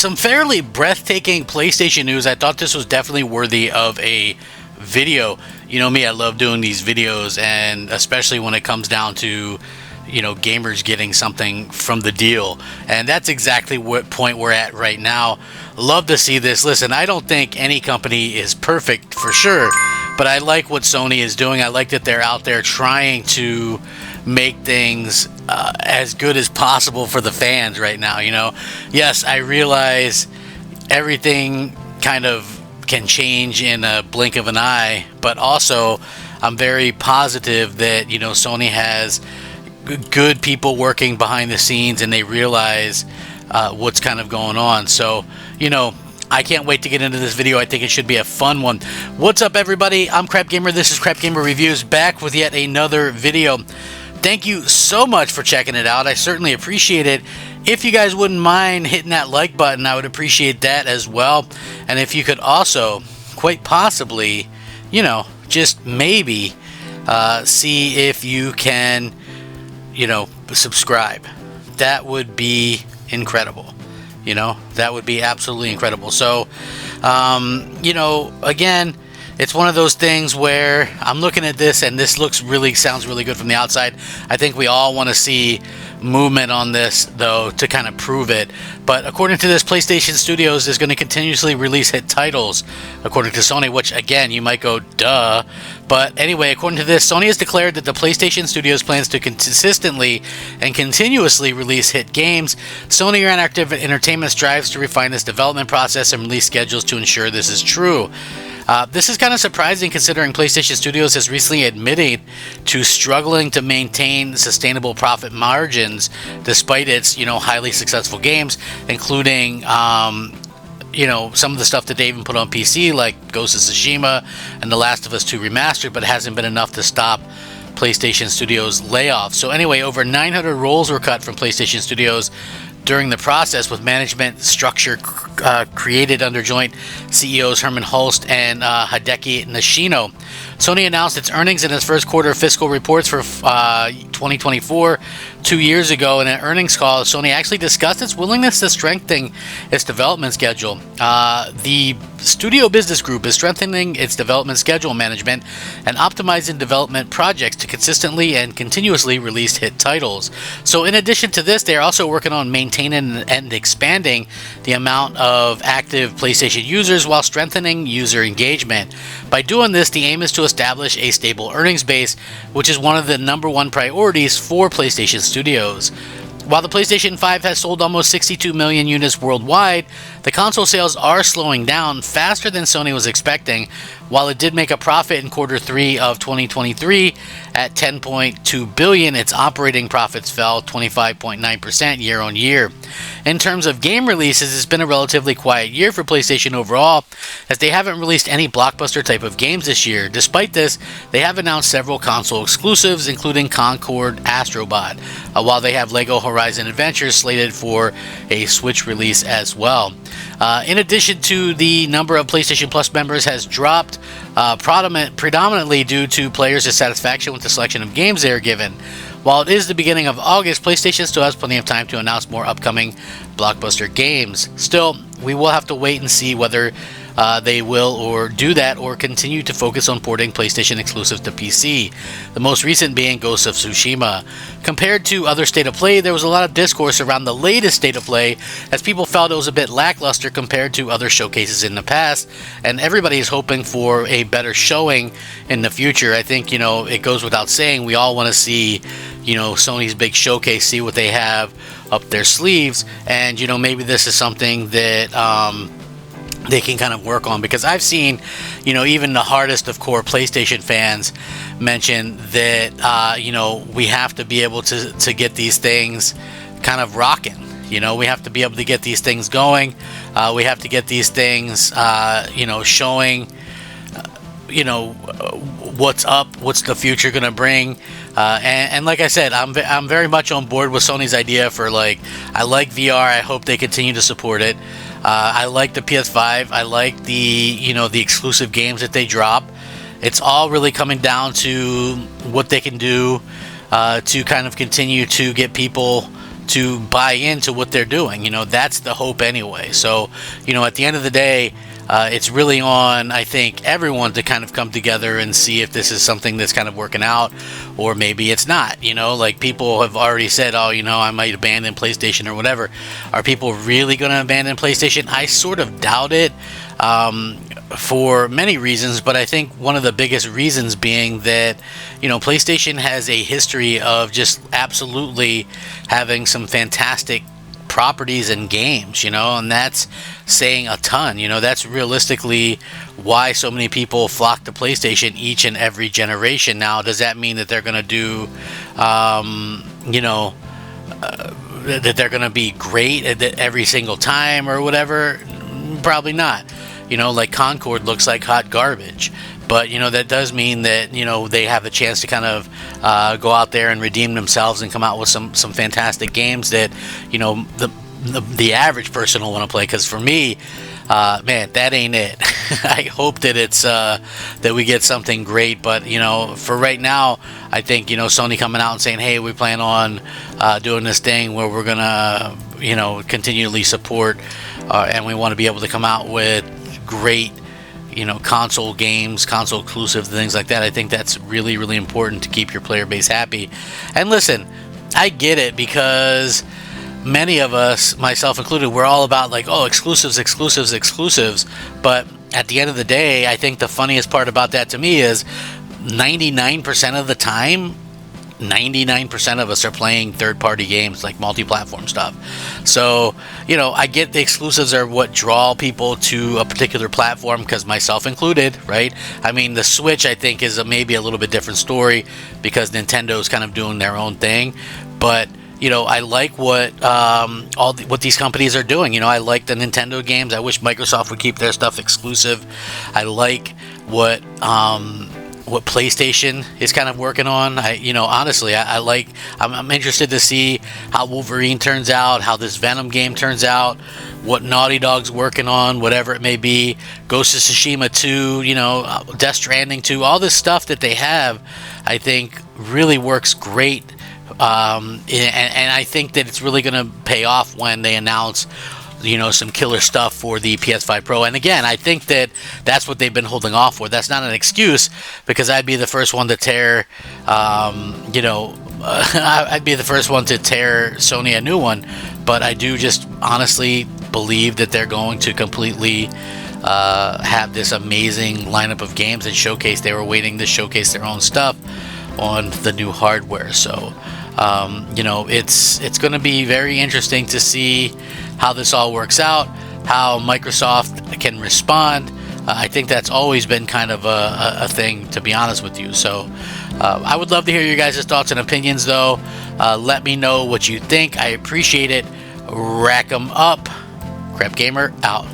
some fairly breathtaking PlayStation news. I thought this was definitely worthy of a video. You know me, I love doing these videos, and especially when it comes down to, you know, gamers getting something from the deal. And that's exactly what point we're at right now. Love to see this. Listen, I don't think any company is perfect for sure, but I like what Sony is doing. I like that they're out there trying to make things as good as possible for the fans right now. You know, yes, I realize everything kind of can change in a blink of an eye, but also I'm very positive that, you know, Sony has good people working behind the scenes, and they realize what's kind of going on. So, you know, I can't wait to get into this video. I think it should be a fun one. What's up, everybody? I'm Crap Gamer. This is Crap Gamer Reviews, back with yet another video. Thank you so much for checking it out. I certainly appreciate it. If you guys wouldn't mind hitting that like button, I would appreciate that as well. And if you could also, quite possibly, you know, just maybe see if you can, you know, subscribe. That would be incredible. You know, that would be absolutely incredible. So, you know, again, it's one of those things where I'm looking at this and this sounds really good from the outside. I think we all want to see movement on this, though, to kind of prove it. But according to this, PlayStation Studios is going to continuously release hit titles, according to Sony, which, again, you might go, duh. But anyway, according to this, Sony has declared that the PlayStation Studios plans to consistently and continuously release hit games. Sony Interactive Entertainment strives to refine this development process and release schedules to ensure this is true. This is kind of surprising, considering PlayStation Studios has recently admitted to struggling to maintain sustainable profit margins despite its, you know, highly successful games, including, you know, some of the stuff that they even put on PC, like Ghost of Tsushima and The Last of Us 2 Remastered, but it hasn't been enough to stop PlayStation Studios layoffs. So anyway, over 900 roles were cut from PlayStation Studios during the process, with management structure created under joint CEOs Herman Hulst and Hideki Nishino. Sony announced its earnings in its first quarter fiscal reports for 2024 2 years ago. In an earnings call, Sony actually discussed its willingness to strengthen its development schedule. The Studio Business Group is strengthening its development schedule management and optimizing development projects to consistently and continuously release hit titles. So in addition to this, they are also working on maintaining and expanding the amount of active PlayStation users while strengthening user engagement. By doing this, the aim is to establish a stable earnings base, which is one of the #1 priorities for PlayStation Studios. While the PlayStation 5 has sold almost 62 million units worldwide, the console sales are slowing down faster than Sony was expecting. While it did make a profit in quarter 3 of 2023 at $10.2 billion, its operating profits fell 25.9% year on year. In terms of game releases, it's been a relatively quiet year for PlayStation overall, as they haven't released any blockbuster type of games this year. Despite this, they have announced several console exclusives, including Concord Astrobot, while they have LEGO Horizon Adventures slated for a Switch release as well. In addition to the number of PlayStation Plus members has dropped, predominantly due to players' dissatisfaction with the selection of games they are given. While it is the beginning of August, PlayStation still has plenty of time to announce more upcoming blockbuster games. Still, we will have to wait and see whether they will or do that, or continue to focus on porting PlayStation exclusives to PC, the most recent being Ghost of Tsushima. Compared to other State of Play, there was a lot of discourse around the latest State of Play, as people felt it was a bit lackluster compared to other showcases in the past, and everybody is hoping for a better showing in the future. I think, you know, it goes without saying, we all want to see, you know, Sony's big showcase, see what they have up their sleeves, and, you know, maybe this is something that they can kind of work on, because I've seen, you know, even the hardest of core PlayStation fans mention that, you know, we have to be able to get these things kind of rocking. You know, we have to be able to get these things going. We have to get these things, you know, showing, you know, what's up, what's the future going to bring. And like I said, I'm very much on board with Sony's idea for, like, I like VR. I hope they continue to support it. I like the PS5. I like the, you know, the exclusive games that they drop. It's all really coming down to what they can do to kind of continue to get people to buy into what they're doing. That's the hope anyway. So, at the end of the day, it's really on, I think, everyone to kind of come together and see if this is something that's kind of working out, or maybe it's not. Like people have already said, oh, I might abandon PlayStation or whatever. Are people really going to abandon PlayStation? I sort of doubt it, for many reasons, but I think one of the biggest reasons being that, PlayStation has a history of just absolutely having some fantastic properties and games, and that's saying a ton. That's realistically why so many people flock to PlayStation each and every generation. Now, does that mean that they're going to do, that they're going to be great at every single time or whatever? Probably not. Like Concord looks like hot garbage. But, that does mean that, they have a chance to kind of go out there and redeem themselves and come out with some fantastic games that, the average person will want to play. Because for me, man, that ain't it. I hope that it's that we get something great. But, for right now, I think, Sony coming out and saying, hey, we plan on doing this thing where we're going to, continually support and we want to be able to come out with great console games, console exclusive things like that. I think that's really, really important to keep your player base happy. And listen, I get it, because many of us, myself included, we're all about like, oh, exclusives. But at the end of the day, I think the funniest part about that to me is 99% of the time, 99% of us are playing third-party games, like multi-platform stuff. So, I get the exclusives are what draw people to a particular platform, because myself included, right? I mean, the Switch, I think, is maybe a little bit different story, because Nintendo's kind of doing their own thing. But, I like what what these companies are doing. I like the Nintendo games. I wish Microsoft would keep their stuff exclusive. I like what PlayStation is kind of working on. Honestly, I'm interested to see how Wolverine turns out, how this Venom game turns out, what Naughty Dog's working on, whatever it may be. Ghost of Tsushima 2, Death Stranding 2, all this stuff that they have, I think really works great. And I think that it's really going to pay off when they announce some killer stuff for the PS5 Pro. And again, I think that that's what they've been holding off for. That's not an excuse, because I'd be the first one to tear, I'd be the first one to tear Sony a new one. But I do just honestly believe that they're going to completely have this amazing lineup of games and showcase. They were waiting to showcase their own stuff on the new hardware. So, it's going to be very interesting to see how this all works out, how Microsoft can respond. I think that's always been kind of a thing, to be honest with you. So I would love to hear your guys' thoughts and opinions, though. Let me know what you think. I appreciate it. Rack 'em up. Crap Gamer out.